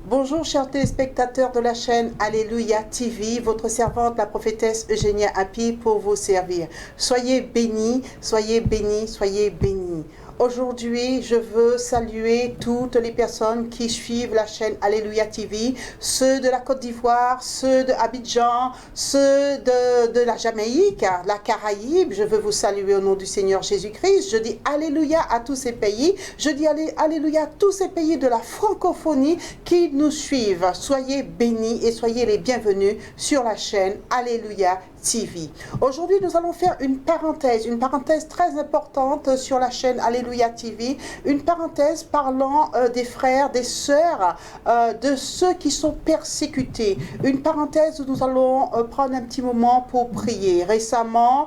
Bonjour chers téléspectateurs de la chaîne Alléluia TV, votre servante la prophétesse Eugénia Happy pour vous servir. Soyez bénis, soyez bénis, soyez bénis. Aujourd'hui, je veux saluer toutes les personnes qui suivent la chaîne Alléluia TV, ceux de la Côte d'Ivoire, ceux de Abidjan, ceux de la Jamaïque, la Caraïbe. Je veux vous saluer au nom du Seigneur Jésus-Christ. Je dis Alléluia à tous ces pays. Je dis Alléluia à tous ces pays de la francophonie qui nous suivent. Soyez bénis et soyez les bienvenus sur la chaîne Alléluia TV. Aujourd'hui, nous allons faire une parenthèse très importante sur la chaîne Alléluia TV, une parenthèse parlant des frères, des sœurs, de ceux qui sont persécutés. Une parenthèse où nous allons prendre un petit moment pour prier. Récemment,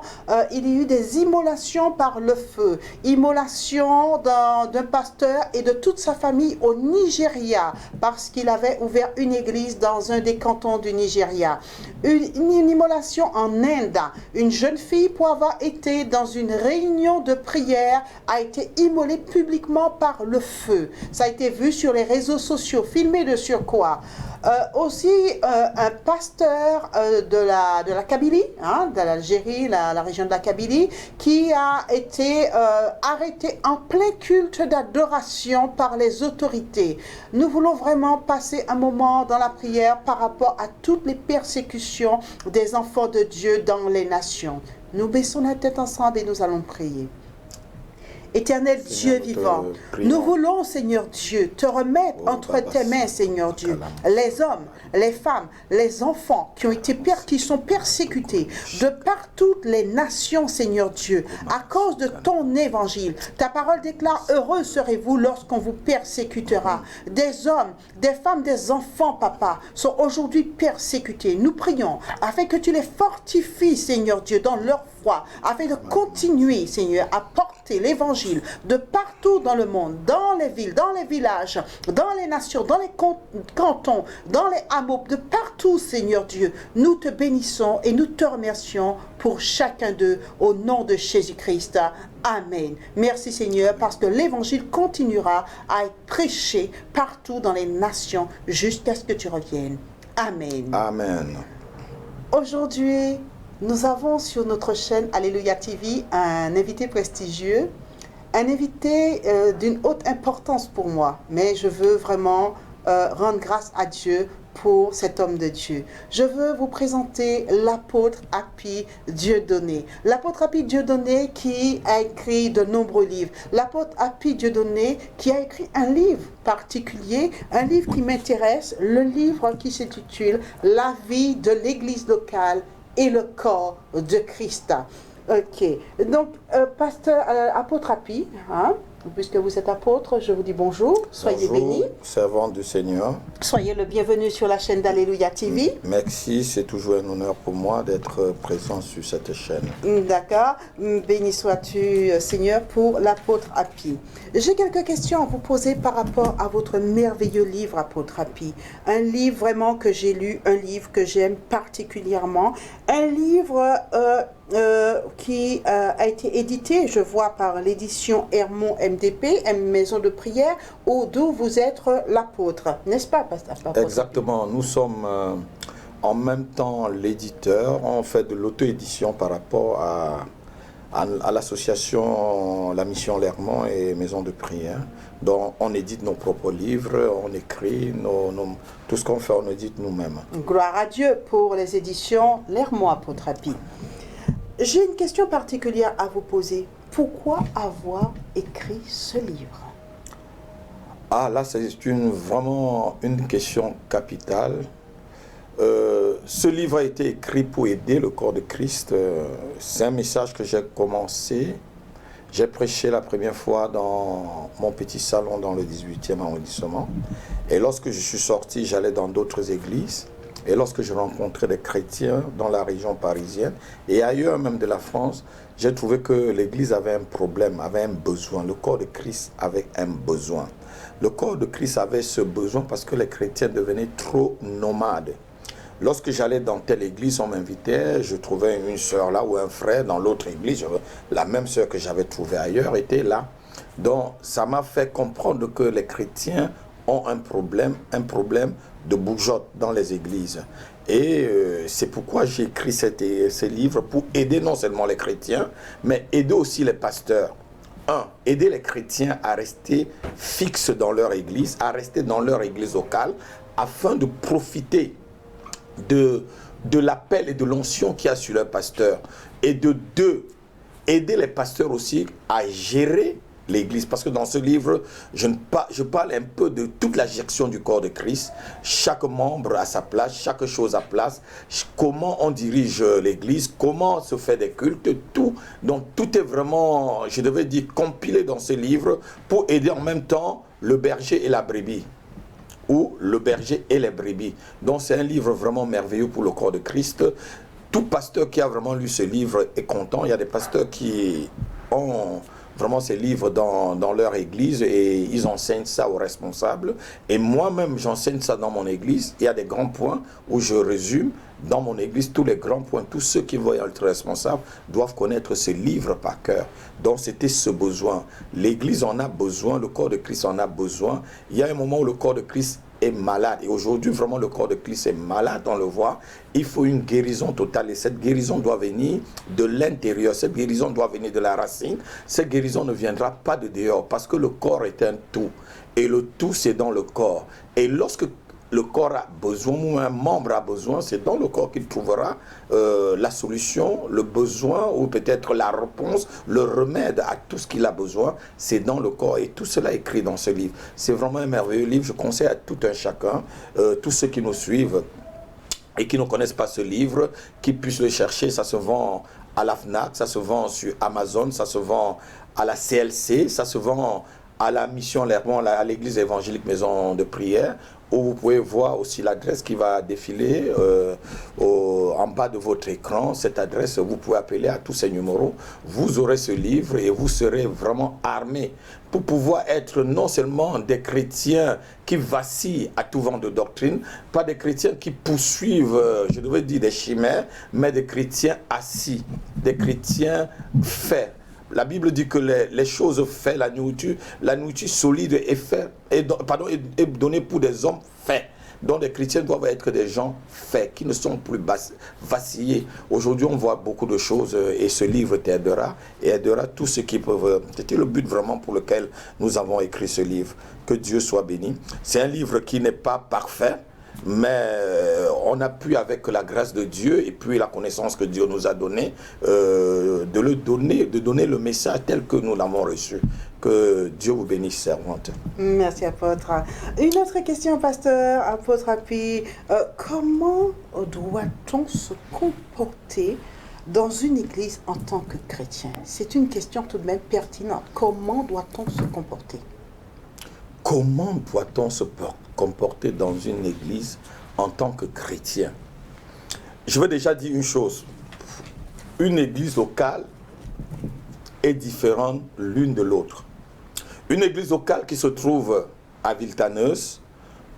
il y a eu des immolations par le feu, immolation d'un pasteur et de toute sa famille au Nigeria, parce qu'il avait ouvert une église dans un des cantons du Nigeria. Une immolation en Inde, une jeune fille, pour avoir été dans une réunion de prière, a été immolée publiquement par le feu. Ça a été vu sur les réseaux sociaux, filmé de surcroît. Aussi un pasteur de la Kabylie, hein, de l'Algérie, la région de la Kabylie, qui a été arrêté en plein culte d'adoration par les autorités. Nous voulons vraiment passer un moment dans la prière par rapport à toutes les persécutions des enfants de Dieu dans les nations. Nous baissons la tête ensemble et nous allons prier. Éternel Dieu vivant, nous voulons, Seigneur Dieu, te remettre entre tes mains, Seigneur Dieu, les hommes, les femmes, les enfants qui sont persécutés de par toutes les nations, Seigneur Dieu, à cause de ton évangile. Ta parole déclare: heureux serez-vous lorsqu'on vous persécutera. Des hommes, des femmes, des enfants, papa, sont aujourd'hui persécutés. Nous prions afin que tu les fortifies, Seigneur Dieu, dans leur foi, afin de continuer, Seigneur, à porter l'évangile de partout dans le monde, dans les villes, dans les villages, dans les nations, dans les cantons, dans les hameaux, de partout, Seigneur Dieu. Nous te bénissons et nous te remercions pour chacun d'eux, au nom de Jésus-Christ. Amen. Merci Seigneur, parce que l'évangile continuera à être prêché partout dans les nations jusqu'à ce que tu reviennes. Amen. Amen. Aujourd'hui, nous avons sur notre chaîne Alléluia TV un invité prestigieux, un invité d'une haute importance pour moi, mais je veux vraiment rendre grâce à Dieu pour cet homme de Dieu. Je veux vous présenter l'apôtre Happy Dieudonné. L'apôtre Happy Dieudonné qui a écrit de nombreux livres. L'apôtre Happy Dieudonné qui a écrit un livre particulier, un livre qui m'intéresse, le livre qui s'intitule « La vie de l'église locale et le corps de Christ ». Ok, donc pasteur, apôtre Happy, hein, puisque vous êtes apôtre, je vous dis bonjour, soyez bénis. Servant du Seigneur. Soyez le bienvenu sur la chaîne d'Alléluia TV. Merci, c'est toujours un honneur pour moi d'être présent sur cette chaîne. D'accord, béni sois-tu Seigneur pour l'apôtre Happy. J'ai quelques questions à vous poser par rapport à votre merveilleux livre, apôtre Happy. Un livre vraiment que j'ai lu, un livre que j'aime particulièrement, un livre qui a été édité, je vois, par l'édition Hermon MDP, Maison de prière, d'où vous êtes l'apôtre, n'est-ce pas, pasteur? Exactement, nous sommes en même temps l'éditeur, on fait de l'auto-édition par rapport à l'association La Mission L'Hermon et Maison de prière. Donc on édite nos propres livres, on écrit, tout ce qu'on fait, on édite nous-mêmes. Gloire à Dieu pour les éditions L'Hermon, apôtre Happy. J'ai une question particulière à vous poser. Pourquoi avoir écrit ce livre? Ah, là, c'est vraiment une question capitale. Ce livre a été écrit pour aider le corps de Christ. C'est un message que j'ai commencé J'ai prêché la première fois dans mon petit salon dans le 18e arrondissement. Et lorsque je suis sorti, j'allais dans d'autres églises. Et lorsque je rencontrais des chrétiens dans la région parisienne et ailleurs même de la France, j'ai trouvé que l'église avait un problème, avait un besoin. Le corps de Christ avait un besoin. Le corps de Christ avait ce besoin parce que les chrétiens devenaient trop nomades. Lorsque j'allais dans telle église, on m'invitait, je trouvais une sœur là ou un frère dans l'autre église, la même sœur que j'avais trouvée ailleurs était là. Donc ça m'a fait comprendre que les chrétiens ont un problème de bougeotte dans les églises. Et c'est pourquoi j'ai écrit ces livres pour aider non seulement les chrétiens, mais aider aussi les pasteurs. Aider les chrétiens à rester fixes dans leur église, à rester dans leur église locale, afin de profiter de l'appel et de l'onction qu'il y a sur leur pasteur. Et de deux, aider les pasteurs aussi à gérer l'église. Parce que dans ce livre, je parle un peu de toute la gestion du corps de Christ. Chaque membre à sa place, chaque chose à place. Comment on dirige l'église, comment se fait des cultes, tout. Donc tout est vraiment, je devais dire, compilé dans ce livre pour aider en même temps le berger et la brebis. Ou le berger et les brebis. Donc c'est un livre vraiment merveilleux pour le corps de Christ. Tout pasteur qui a vraiment lu ce livre est content. Il y a des pasteurs qui ont vraiment ces livres dans leur église et ils enseignent ça aux responsables. Et moi-même, j'enseigne ça dans mon église. Il y a des grands points où je résume dans mon église tous les grands points. Tous ceux qui vont être responsables doivent connaître ce livre par cœur. Donc c'était ce besoin. L'église en a besoin, le corps de Christ en a besoin. Il y a un moment où le corps de Christ est malade. Et aujourd'hui, vraiment, le corps de Christ est malade, on le voit. Il faut une guérison totale. Et cette guérison doit venir de l'intérieur. Cette guérison doit venir de la racine. Cette guérison ne viendra pas de dehors. Parce que le corps est un tout. Et le tout, c'est dans le corps. Et lorsque le corps a besoin, ou un membre a besoin, c'est dans le corps qu'il trouvera la solution, le besoin, ou peut-être la réponse, le remède à tout ce qu'il a besoin, c'est dans le corps. Et tout cela est écrit dans ce livre. C'est vraiment un merveilleux livre. Je conseille à tout un chacun, tous ceux qui nous suivent et qui ne connaissent pas ce livre, qui puissent le chercher. Ça se vend à la FNAC, ça se vend sur Amazon, ça se vend à la CLC, ça se vend à la Mission Lermont, à l'église évangélique Maison de Prière, où vous pouvez voir aussi l'adresse qui va défiler en bas de votre écran. Cette adresse, vous pouvez appeler à tous ces numéros. Vous aurez ce livre et vous serez vraiment armés pour pouvoir être non seulement des chrétiens qui vacillent à tout vent de doctrine, pas des chrétiens qui poursuivent, je devrais dire, des chimères, mais des chrétiens assis, des chrétiens faits. La Bible dit que les choses faites, la nourriture solide est donnée pour des hommes faits. Donc les chrétiens doivent être des gens faits, qui ne sont plus vacillés. Aujourd'hui, on voit beaucoup de choses et ce livre t'aidera et aidera tous ceux qui peuvent. C'était le but vraiment pour lequel nous avons écrit ce livre. Que Dieu soit béni. C'est un livre qui n'est pas parfait, mais on a pu, avec la grâce de Dieu et puis la connaissance que Dieu nous a donnée, de donner le message tel que nous l'avons reçu. Que Dieu vous bénisse, servante. Merci, apôtre. Une autre question, pasteur, apôtre Api. Comment doit-on se comporter dans une église en tant que chrétien? C'est une question tout de même pertinente. Comment doit-on se comporter? Comment doit-on se comporter dans une église en tant que chrétien? Je veux déjà dire une chose. Une église locale est différente l'une de l'autre. Une église locale qui se trouve à Villetaneuse,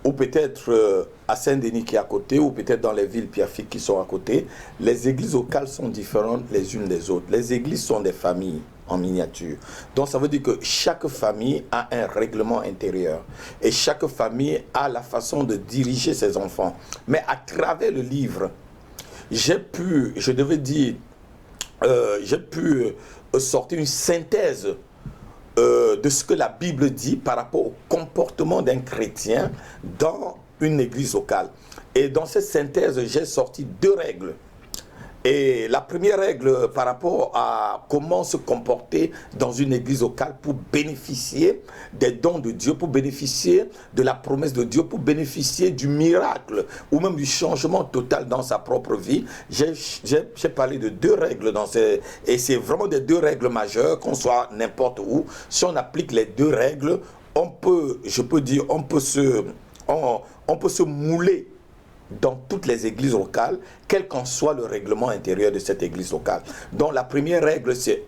ou peut-être à Saint-Denis qui est à côté, ou peut-être dans les villes Pierrefitte qui sont à côté, les églises locales sont différentes les unes des autres. Les églises sont des familles en miniature. Donc ça veut dire que chaque famille a un règlement intérieur. Et chaque famille a la façon de diriger ses enfants. Mais à travers le livre, j'ai pu sortir une synthèse de ce que la Bible dit par rapport au comportement d'un chrétien dans une église locale. Et dans cette synthèse, j'ai sorti 2 règles. Et la première règle par rapport à comment se comporter dans une église locale pour bénéficier des dons de Dieu, pour bénéficier de la promesse de Dieu, pour bénéficier du miracle ou même du changement total dans sa propre vie, j'ai parlé de 2 règles et c'est vraiment des 2 règles majeures, qu'on soit n'importe où. Si on applique les 2 règles, on peut se mouler dans toutes les églises locales, quel qu'en soit le règlement intérieur de cette église locale. Donc la première règle, c'est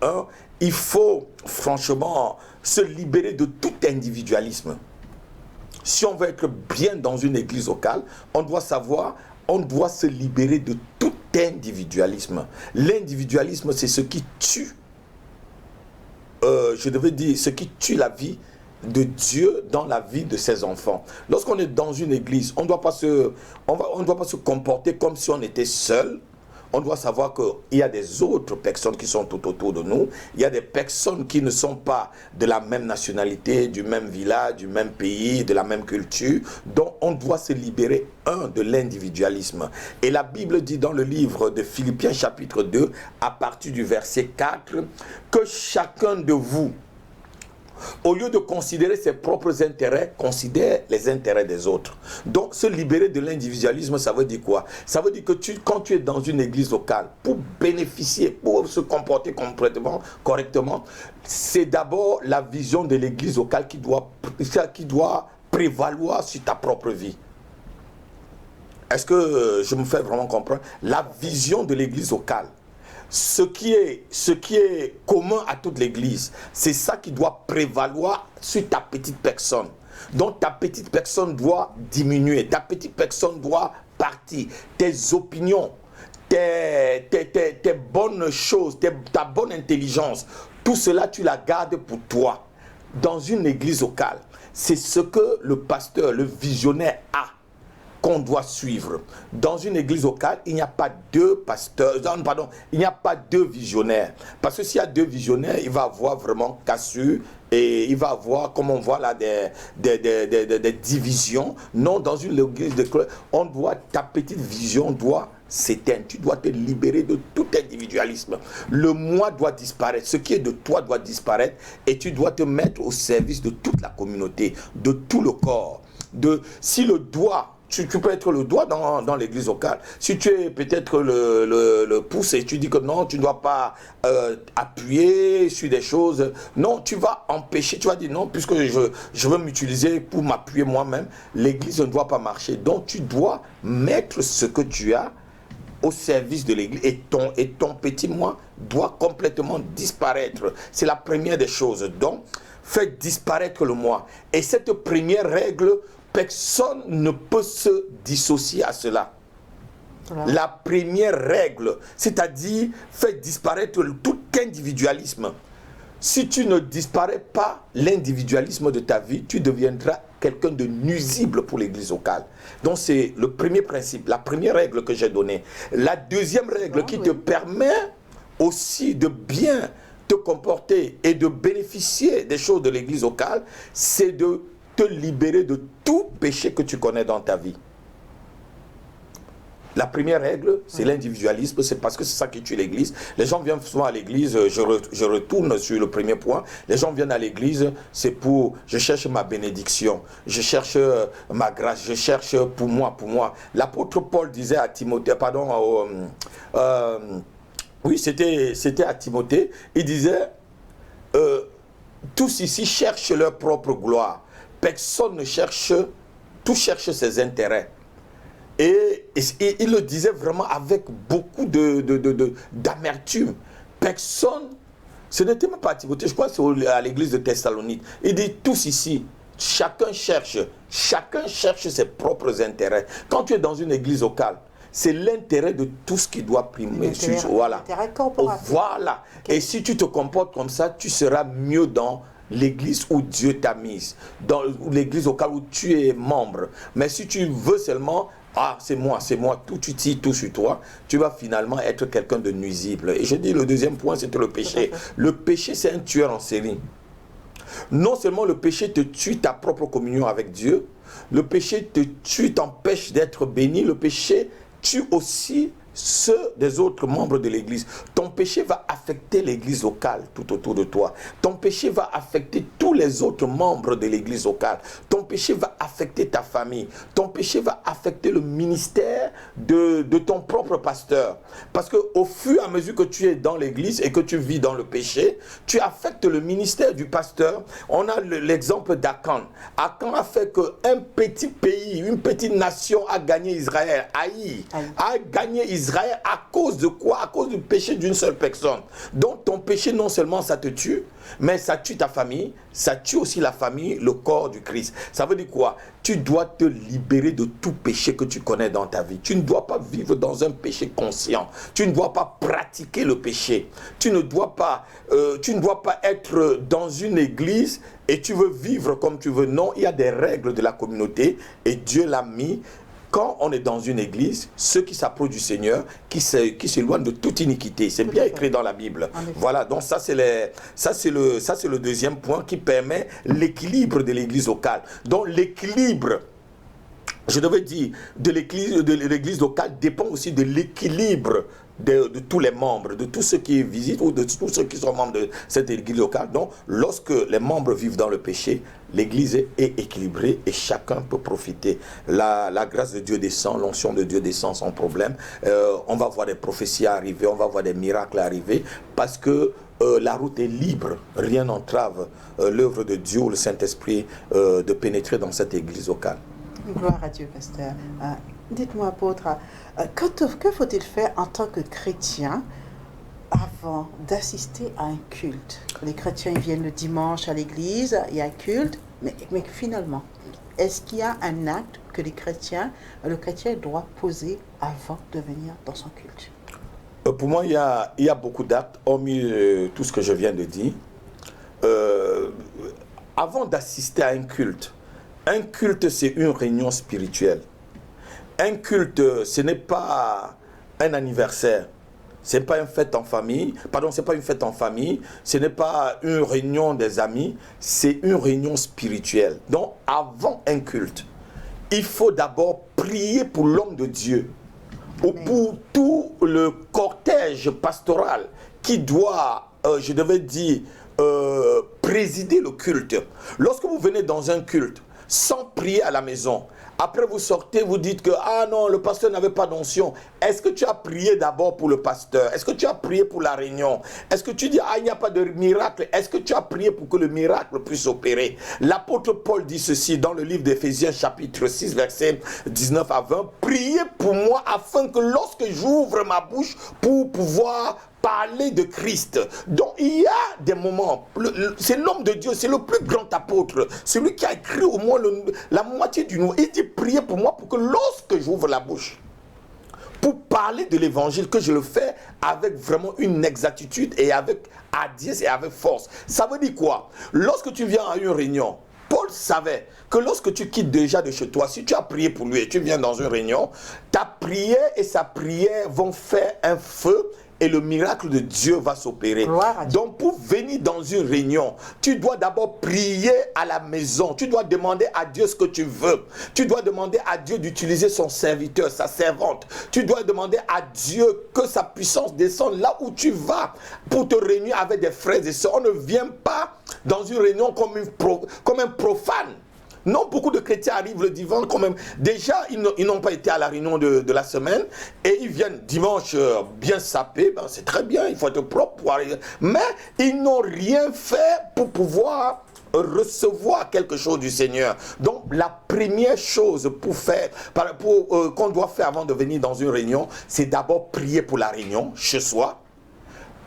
il faut franchement se libérer de tout individualisme. Si on veut être bien dans une église locale, on doit se libérer de tout individualisme. L'individualisme, c'est ce qui tue, ce qui tue la vie de Dieu dans la vie de ses enfants. Lorsqu'on est dans une église, on ne doit pas se comporter comme si on était seul. On doit savoir qu'il y a des autres personnes qui sont tout autour de nous. Il y a des personnes qui ne sont pas de la même nationalité, du même village, du même pays, de la même culture. Donc on doit se libérer, de l'individualisme. Et la Bible dit dans le livre de Philippiens chapitre 2, à partir du verset 4, que chacun de vous, au lieu de considérer ses propres intérêts, considère les intérêts des autres. Donc, se libérer de l'individualisme, ça veut dire quoi? Ça veut dire que quand tu es dans une église locale, pour bénéficier, pour se comporter correctement, c'est d'abord la vision de l'église locale qui doit prévaloir sur ta propre vie. Est-ce que je me fais vraiment comprendre? La vision de l'église locale. Ce qui est commun à toute l'église, c'est ça qui doit prévaloir sur ta petite personne. Donc ta petite personne doit diminuer, ta petite personne doit partir. Tes opinions, tes bonnes choses, ta bonne intelligence, tout cela tu la gardes pour toi. Dans une église locale, c'est ce que le pasteur, le visionnaire a, qu'on doit suivre. Dans une église locale, il n'y a pas 2 pasteurs, il n'y a pas 2 visionnaires. Parce que s'il y a 2 visionnaires, il va avoir vraiment cassure et il va avoir, comme on voit là, des divisions. Non, dans une église de ta petite vision doit s'éteindre. Tu dois te libérer de tout individualisme. Le moi doit disparaître. Ce qui est de toi doit disparaître et tu dois te mettre au service de toute la communauté, de tout le corps. Si le doigt, tu peux être le doigt dans l'église locale. Si tu es peut-être le pouce et tu dis que non, tu ne dois pas appuyer sur des choses. Non, tu vas empêcher, tu vas dire non, puisque je veux m'utiliser pour m'appuyer moi-même. L'église ne doit pas marcher. Donc tu dois mettre ce que tu as au service de l'église. Et ton petit moi doit complètement disparaître. C'est la première des choses. Donc, fais disparaître le moi. Et cette première règle, personne ne peut se dissocier à cela. Voilà. La première règle, c'est-à-dire faire disparaître tout individualisme. Si tu ne disparais pas l'individualisme de ta vie, tu deviendras quelqu'un de nuisible pour l'église locale. Donc c'est le premier principe, la première règle que j'ai donnée. La deuxième règle te permet aussi de bien te comporter et de bénéficier des choses de l'église locale, c'est de te libérer de tout péché que tu connais dans ta vie. La première règle, c'est l'individualisme, c'est parce que c'est ça qui tue l'église. Les gens viennent souvent à l'église, je retourne sur le premier point, les gens viennent à l'église, c'est pour, je cherche ma bénédiction, je cherche ma grâce, je cherche pour moi. L'apôtre Paul disait à Timothée, c'était à Timothée, il disait, tous ici cherchent leur propre gloire. Personne ne cherche, tout cherche ses intérêts. Et il le disait vraiment avec beaucoup d'amertume. Personne, ce n'était même pas à Timothée, je crois que c'est à l'église de Thessalonique. Il dit tous ici, chacun cherche ses propres intérêts. Quand tu es dans une église locale, c'est l'intérêt de tout ce qui doit primer. Voilà. Okay. Et si tu te comportes comme ça, tu seras mieux dans l'église où Dieu t'a mise, dans l'église locale où tu es membre. Mais si tu veux seulement, c'est moi, tout tu tires tout sur toi, tu vas finalement être quelqu'un de nuisible. Et je dis, le deuxième point, c'était le péché. Le péché, c'est un tueur en série. Non seulement le péché te tue ta propre communion avec Dieu, le péché te tue, t'empêche d'être béni, le péché tue aussi ceux des autres membres de l'église. Ton péché va affecter l'église locale tout autour de toi. Ton péché va affecter tous les autres membres de l'église locale. Ton péché va affecter ta famille. Ton péché va affecter le ministère de ton propre pasteur. Parce qu'au fur et à mesure que tu es dans l'église et que tu vis dans le péché, tu affectes le ministère du pasteur. On a l'exemple d'Akan. Akan a fait qu'un petit pays, une petite nation a gagné Israël. Haï a gagné Israël à cause de quoi? À cause du péché d'une seule personne. Donc ton péché, non seulement ça te tue, mais ça tue ta famille, ça tue aussi la famille, le corps du Christ. Ça veut dire quoi? Tu dois te libérer de tout péché que tu connais dans ta vie. Tu ne dois pas vivre dans un péché conscient. Tu ne dois pas pratiquer le péché. Tu ne dois pas être dans une église et tu veux vivre comme tu veux. Non, il y a des règles de la communauté et Dieu l'a mis. Quand on est dans une église, ceux qui s'approchent du Seigneur, qui s'éloignent de toute iniquité. C'est bien écrit dans la Bible. Voilà, donc ça c'est le deuxième point qui permet l'équilibre de l'église locale. Donc l'équilibre, je devais dire, de l'église locale dépend aussi de l'équilibre de tous les membres, de tous ceux qui visitent ou de tous ceux qui sont membres de cette église locale. Donc, lorsque les membres vivent dans le péché, l'église est équilibrée et chacun peut profiter. La grâce de Dieu descend, l'onction de Dieu descend sans problème. On va voir des prophéties arriver, on va voir des miracles arriver parce que la route est libre. Rien n'entrave l'œuvre de Dieu ou le Saint-Esprit de pénétrer dans cette église locale. Gloire à Dieu, pasteur. Dites-moi, apôtre, que faut-il faire en tant que chrétien avant d'assister à un culte? Les chrétiens ils viennent le dimanche à l'église, il y a un culte, mais finalement, est-ce qu'il y a un acte que le chrétien doit poser avant de venir dans son culte? Pour moi, il y a beaucoup d'actes, hormis tout ce que je viens de dire. Avant d'assister à un culte, c'est une réunion spirituelle. Un culte, ce n'est pas un anniversaire. Ce n'est pas une fête en famille. Pardon, ce n'est pas une fête en famille. Ce n'est pas une réunion des amis. C'est une réunion spirituelle. Donc, avant un culte, il faut d'abord prier pour l'homme de Dieu. Ou pour tout le cortège pastoral qui doit, je devais dire, présider le culte. Lorsque vous venez dans un culte, sans prier à la maison, après vous sortez, vous dites que ah non, le pasteur n'avait pas d'onction. Est-ce que tu as prié d'abord pour le pasteur? Est-ce que tu as prié pour la réunion? Est-ce que tu dis ah il n'y a pas de miracle? Est-ce que tu as prié pour que le miracle puisse opérer? L'apôtre Paul dit ceci dans le livre d'Éphésiens chapitre 6 versets 19 à 20. Priez pour moi afin que lorsque j'ouvre ma bouche pour pouvoir parler de Christ. Donc il y a des moments, c'est l'homme de Dieu, c'est le plus grand apôtre, celui qui a écrit au moins la moitié du Nouveau. Il dit priez pour moi pour que lorsque j'ouvre la bouche pour parler de l'évangile, que je le fais avec vraiment une exactitude et avec hardiesse et avec force. Ça veut dire quoi? Lorsque tu viens à une réunion, Paul savait que lorsque tu quittes déjà de chez toi, si tu as prié pour lui et tu viens dans une réunion, ta prière et sa prière vont faire un feu et le miracle de Dieu va s'opérer. Donc pour venir dans une réunion, tu dois d'abord prier à la maison. Tu dois demander à Dieu ce que tu veux. Tu dois demander à Dieu d'utiliser son serviteur, sa servante. Tu dois demander à Dieu que sa puissance descende là où tu vas pour te réunir avec des frères et sœurs. On ne vient pas dans une réunion comme un profane. Non, beaucoup de chrétiens arrivent le dimanche quand même. Déjà, ils n'ont pas été à la réunion de la semaine et ils viennent dimanche bien sapés. Ben, c'est très bien, il faut être propre pour arriver. Mais ils n'ont rien fait pour pouvoir recevoir quelque chose du Seigneur. Donc, la première chose qu'on doit faire avant de venir dans une réunion, c'est d'abord prier pour la réunion chez soi.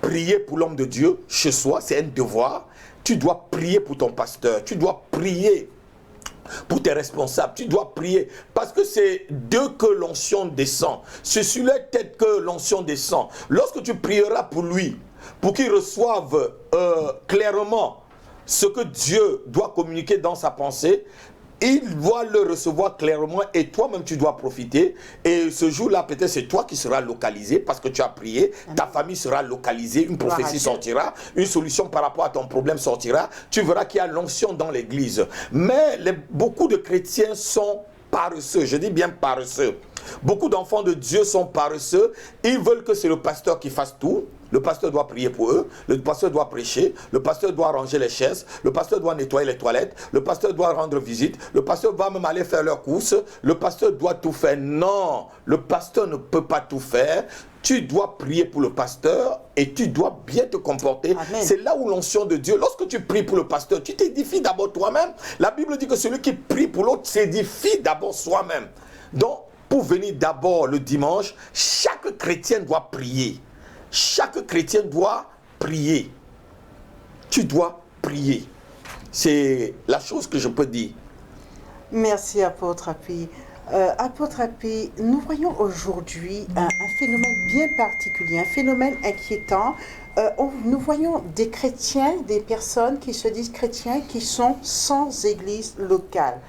Prier pour l'homme de Dieu chez soi, c'est un devoir. Tu dois prier pour ton pasteur. Tu dois prier pour tes responsables, tu dois prier parce que c'est d'eux que l'onction descend. C'est sur leur tête que l'onction descend. Lorsque tu prieras pour lui, pour qu'il reçoive clairement ce que Dieu doit communiquer dans sa pensée, il doit le recevoir clairement et toi-même tu dois profiter. Et ce jour-là, peut-être c'est toi qui seras localisé parce que tu as prié. Ta famille sera localisée, une prophétie sortira, une solution par rapport à ton problème sortira. Tu verras qu'il y a l'onction dans l'église. Mais beaucoup de chrétiens sont paresseux. Je dis bien paresseux. Beaucoup d'enfants de Dieu sont paresseux. Ils veulent que c'est le pasteur qui fasse tout. Le pasteur doit prier pour eux, le pasteur doit prêcher, le pasteur doit ranger les chaises, le pasteur doit nettoyer les toilettes, le pasteur doit rendre visite, le pasteur va même aller faire leurs courses, le pasteur doit tout faire. Non, le pasteur ne peut pas tout faire. Tu dois prier pour le pasteur et tu dois bien te comporter. C'est là où l'onction de Dieu, lorsque tu pries pour le pasteur, tu t'édifies d'abord toi-même. La Bible dit que celui qui prie pour l'autre s'édifie d'abord soi-même. Donc, pour venir d'abord le dimanche, chaque chrétien doit prier. Chaque chrétien doit prier. Tu dois prier. C'est la chose que je peux dire. Merci, apôtre Happy. Apôtre Happy, nous voyons aujourd'hui un phénomène bien particulier, un phénomène inquiétant. Nous voyons des chrétiens, des personnes qui se disent chrétiens, qui sont sans église locale.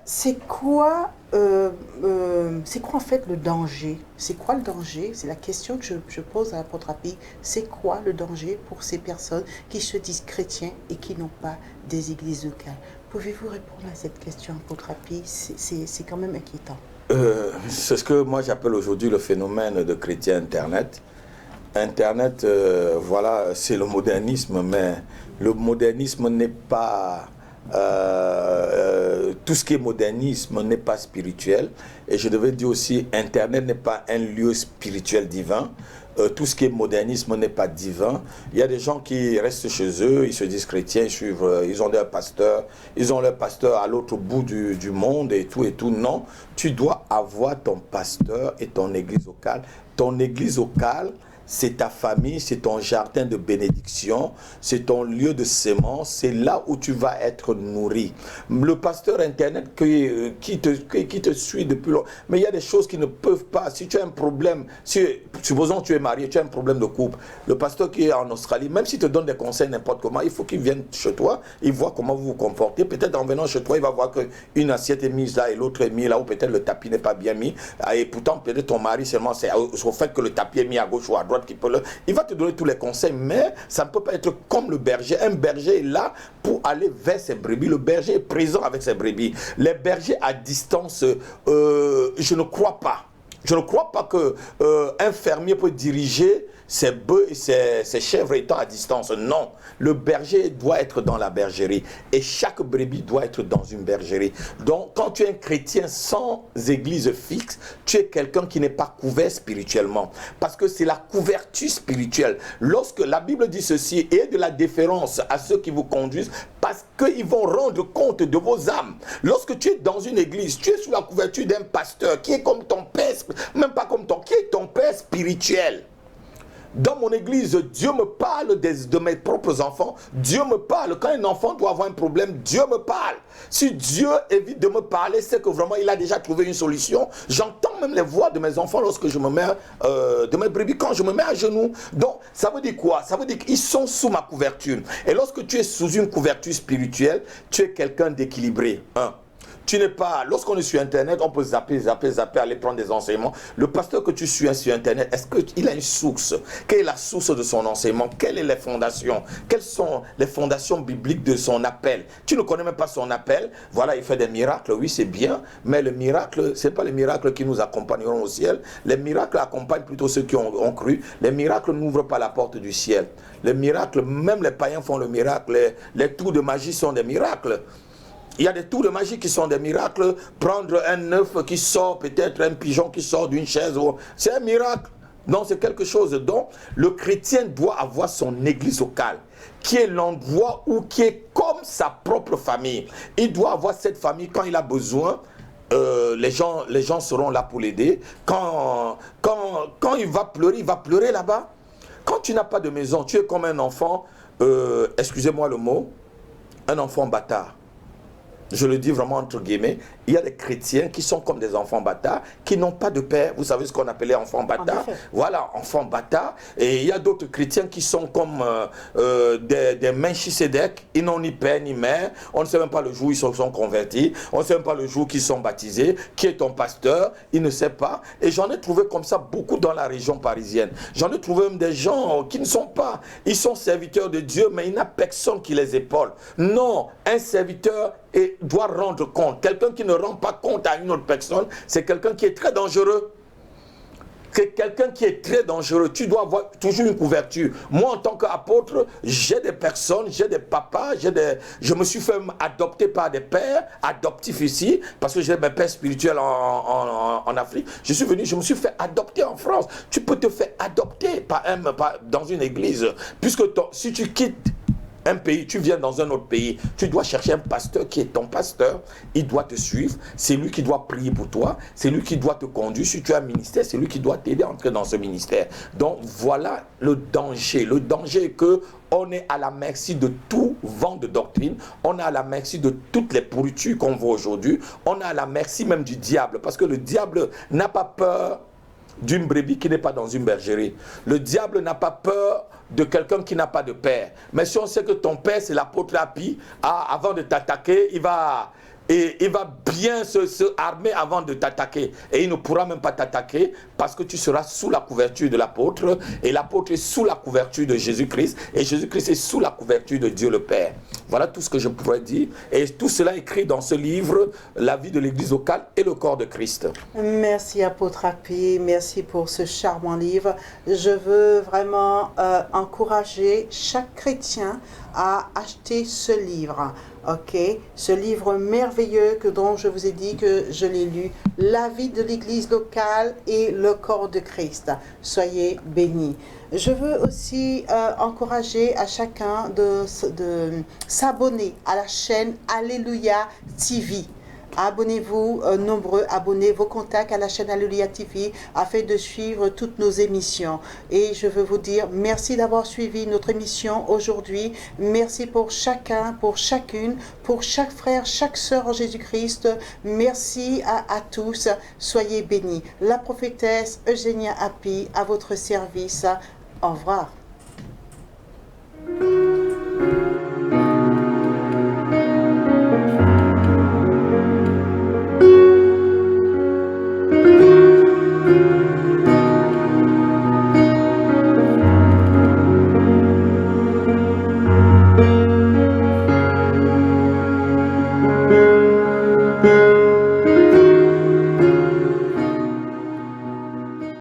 C'est quoi en fait le danger? C'est quoi le danger? C'est la question que je pose à l'apôtre Happy. C'est quoi le danger pour ces personnes qui se disent chrétiens et qui n'ont pas des églises locales? Pouvez-vous répondre à cette question, apôtre Happy? C'est quand même inquiétant. C'est ce que moi j'appelle aujourd'hui le phénomène de chrétien Internet. Internet, voilà, c'est le modernisme, mais le modernisme n'est pas... tout ce qui est modernisme n'est pas spirituel, et je devais dire aussi Internet n'est pas un lieu spirituel divin. Tout ce qui est modernisme n'est pas divin. Il y a des gens qui restent chez eux, ils se disent chrétiens, ils ont leur pasteur à l'autre bout du monde et tout. Non, tu dois avoir ton pasteur et ton église locale. Ton église locale, c'est ta famille, c'est ton jardin de bénédiction, c'est ton lieu de sémence, c'est là où tu vas être nourri. Le pasteur Internet qui te suit depuis longtemps, mais il y a des choses qui ne peuvent pas. Si tu as un problème, supposons que tu es marié, tu as un problème de couple, le pasteur qui est en Australie, même s'il te donne des conseils n'importe comment, il faut qu'il vienne chez toi, il voit comment vous vous comportez. Peut-être en venant chez toi, il va voir qu'une assiette est mise là et l'autre est mise là, ou peut-être le tapis n'est pas bien mis. Et pourtant, peut-être ton mari seulement, c'est au fait que le tapis est mis à gauche ou à droite. Il va te donner tous les conseils, mais ça ne peut pas être comme le berger. Un berger est là pour aller vers ses brebis. Le berger est présent avec ses brebis. Les bergers à distance, je ne crois pas. Je ne crois pas qu'un fermier peut diriger ses bœufs et ses chèvres étant à distance. Non, le berger doit être dans la bergerie et chaque brebis doit être dans une bergerie. Donc, quand tu es un chrétien sans église fixe, tu es quelqu'un qui n'est pas couvert spirituellement. Parce que c'est la couverture spirituelle. Lorsque la Bible dit ceci, ayez de la déférence à ceux qui vous conduisent parce qu'ils vont rendre compte de vos âmes. Lorsque tu es dans une église, tu es sous la couverture d'un pasteur qui est comme ton père, même pas comme qui est ton père spirituel. Dans mon église, Dieu me parle de mes propres enfants. Dieu me parle. Quand un enfant doit avoir un problème, Dieu me parle. Si Dieu évite de me parler, c'est que vraiment il a déjà trouvé une solution. J'entends même les voix de mes enfants lorsque je me mets, de mes brebis, quand je me mets à genoux. Donc, ça veut dire quoi? Ça veut dire qu'ils sont sous ma couverture. Et lorsque tu es sous une couverture spirituelle, tu es quelqu'un d'équilibré. Tu n'es pas, lorsqu'on est sur Internet, on peut zapper, aller prendre des enseignements. Le pasteur que tu suis sur Internet, est-ce qu'il a une source? Quelle est la source de son enseignement? Quelles sont les fondations? Quelles sont les fondations bibliques de son appel? Tu ne connais même pas son appel. Voilà, il fait des miracles, oui, c'est bien. Mais le miracle, ce n'est pas les miracles qui nous accompagneront au ciel. Les miracles accompagnent plutôt ceux qui ont cru. Les miracles n'ouvrent pas la porte du ciel. Les miracles, même les païens font le miracle. Les tours de magie sont des miracles. Il y a des tours de magie qui sont des miracles. Prendre un œuf qui sort, peut-être un pigeon qui sort d'une chaise, c'est un miracle. Non, c'est quelque chose. Donc, le chrétien doit avoir son église locale, qui est l'endroit où qui est comme sa propre famille. Il doit avoir cette famille quand il a besoin. Les gens seront là pour l'aider. Quand il va pleurer là-bas. Quand tu n'as pas de maison, tu es comme un enfant, excusez-moi le mot, un enfant bâtard. Je le dis vraiment entre guillemets, il y a des chrétiens qui sont comme des enfants bâtards, qui n'ont pas de père. Vous savez ce qu'on appelait enfants bâtards? Voilà, enfants bâtards. Et il y a d'autres chrétiens qui sont comme des Melchisédek. Ils n'ont ni père ni mère. On ne sait même pas le jour où ils sont convertis. On ne sait même pas le jour où ils sont baptisés. Qui est ton pasteur? Il ne sait pas. Et j'en ai trouvé comme ça beaucoup dans la région parisienne. J'en ai trouvé même des gens qui ne sont pas. Ils sont serviteurs de Dieu, mais il n'y a personne qui les épaule. Non, un serviteur doit rendre compte. Quelqu'un qui ne rends pas compte à une autre personne, c'est quelqu'un qui est très dangereux. C'est quelqu'un qui est très dangereux. Tu dois avoir toujours une couverture. Moi, en tant qu'apôtre, j'ai des personnes, j'ai des papas, je me suis fait adopter par des pères adoptifs ici, parce que j'ai mes pères spirituels en Afrique. Je suis venu, je me suis fait adopter en France. Tu peux te faire adopter dans une église, puisque si tu quittes un pays, tu viens dans un autre pays, tu dois chercher un pasteur qui est ton pasteur, il doit te suivre, c'est lui qui doit prier pour toi, c'est lui qui doit te conduire, si tu as un ministère, c'est lui qui doit t'aider à entrer dans ce ministère. Donc voilà le danger est que on est à la merci de tout vent de doctrine, on est à la merci de toutes les pourritures qu'on voit aujourd'hui, on est à la merci même du diable, parce que le diable n'a pas peur d'une brebis qui n'est pas dans une bergerie. Le diable n'a pas peur de quelqu'un qui n'a pas de père. Mais si on sait que ton père, c'est l'apôtre Api, avant de t'attaquer, il va bien se armer avant de t'attaquer. Et il ne pourra même pas t'attaquer parce que tu seras sous la couverture de l'apôtre. Et l'apôtre est sous la couverture de Jésus-Christ. Et Jésus-Christ est sous la couverture de Dieu le Père. Voilà tout ce que je pourrais dire. Et tout cela est écrit dans ce livre, La vie de l'Église locale et le corps de Christ. Merci apôtre Api, merci pour ce charmant livre. Je veux vraiment encourager chaque chrétien à acheter ce livre. Ok, ce livre merveilleux dont je vous ai dit que je l'ai lu, La vie de l'Église locale et le corps de Christ. Soyez bénis. Je veux aussi encourager à chacun de s'abonner à la chaîne Alléluia TV. Abonnez-vous, nombreux, abonnez vos contacts à la chaîne Alléluia TV afin de suivre toutes nos émissions. Et je veux vous dire merci d'avoir suivi notre émission aujourd'hui. Merci pour chacun, pour chacune, pour chaque frère, chaque sœur en Jésus-Christ. Merci à tous. Soyez bénis. La prophétesse Eugénia Api à votre service. Au revoir.